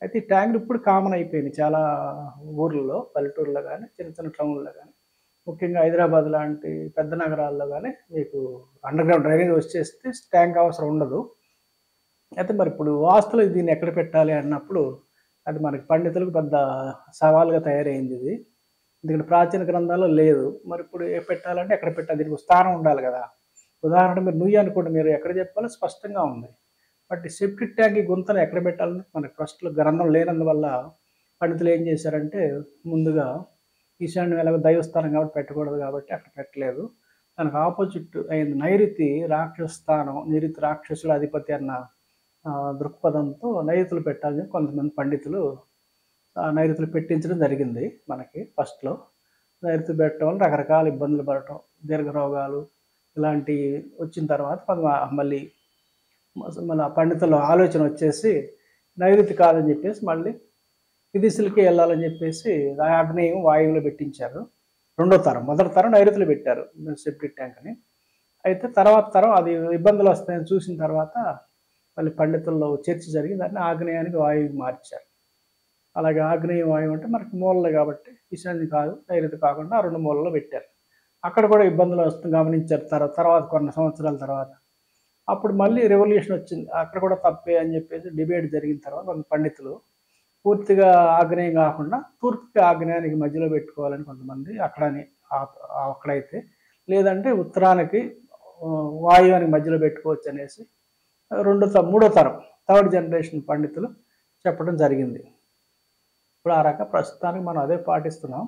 అయితే ఈ ట్యాంకులు ఇప్పుడు కామన్ అయిపోయినాయి. చాలా ఊర్లలో, పల్లెటూరులో గాని, చిన్న చిన్న టౌన్‌లో గాని, ముఖ్యంగా హైదరాబాద్ లాంటి పెద్ద నగరాల్లో గాని మీకు అండర్‌గ్రౌండ్ డ్రైనేజ్ వచ్చేస్తే ట్యాంక్ అవసరం ఉండదు. అయితే మరిప్పుడు వాస్తులో దీన్ని ఎక్కడ పెట్టాలి అన్నప్పుడు, అది మనకి పండితులకు పెద్ద సవాలుగా తయారయిందిది. ఎందుకంటే ప్రాచీన గ్రంథాల్లో లేదు. మరిప్పుడు పెట్టాలంటే ఎక్కడ పెట్టాలి? దీనికి ఒక స్థానం ఉండాలి గదా! ఉదాహరణకు మీరు నుయ్యి అనుకోండి, మీరు ఎక్కడ చెప్పాలో స్పష్టంగా ఉంది. బట్ ఈ సెప్టిక్ ట్యాంక్ ఈ గుంతను ఎక్కడ పెట్టాలని మనకి ఫస్ట్‌లో గ్రంథం లేనందువల్ల పండితులు ఏం చేశారంటే, ముందుగా ఈశాన్యం ఎలాగో దైవస్థానం కాబట్టి పెట్టకూడదు కాబట్టి అక్కడ పెట్టలేదు. దానికి ఆపోజిట్ అయింది నైరుతి రాక్షస స్థానం, నైరుతి రాక్షసుల అధిపతి అన్న దృక్పథంతో నైరుతులు పెట్టాలని కొంతమంది పండితులు నైరుతులు పెట్టించడం జరిగింది మనకి ఫస్ట్‌లో. నైరుతి పెట్టడం వల్ల రకరకాల ఇబ్బందులు పడటం, దీర్ఘ రోగాలు ఇలాంటియి వచ్చిన తర్వాత మళ్ళీ మన పండితుల ఆలోచన వచ్చేసి నైరుతి కాదని చెప్పేసి మళ్ళీ విదిశలకే ఎళ్ళాలని చెప్పేసి ఆగ్నేయం వాయువులో పెట్టించారు. రెండో తరం. మొదటి తరం నైరుతిలో పెట్టారు సెప్టిక్ ట్యాంక్‌ని. అయితే తర్వాత తరం అది ఇబ్బందులొస్తాయని చూసిన తర్వాత మళ్ళీ పండితుల్లో చర్చ జరిగి దాన్ని ఆగ్నేయానికి వాయువుకి మార్చారు. అలాగే ఆగ్నేయ వాయువు అంటే మనకి మూలలు కాబట్టి ఈశాన్యం కాదు, నైరుతి కాకుండా ఆ 2 మూలల్లో పెట్టారు. అక్కడ కూడా ఇబ్బందులు గమనించారు తర్వాత కొన్ని సంవత్సరాల తర్వాత. అప్పుడు మళ్ళీ రివల్యూషన్ వచ్చింది. అక్కడ కూడా తప్పే అని చెప్పేసి డిబేట్ జరిగిన తర్వాత కొంత పండితులు పూర్తిగా ఆగ్నేయం కాకుండా తూర్పుకి, ఆగ్నేయానికి మధ్యలో పెట్టుకోవాలని కొంతమంది అక్కడని అక్కడైతే లేదంటే ఉత్తరానికి వాయువ్యానికి మధ్యలో పెట్టుకోవచ్చనేసి మూడో తరం థర్డ్ జనరేషన్ పండితులు చెప్పడం జరిగింది. ఇప్పుడు ఆ రకంగా ప్రస్తుతానికి మనం అదే పాటిస్తున్నాం.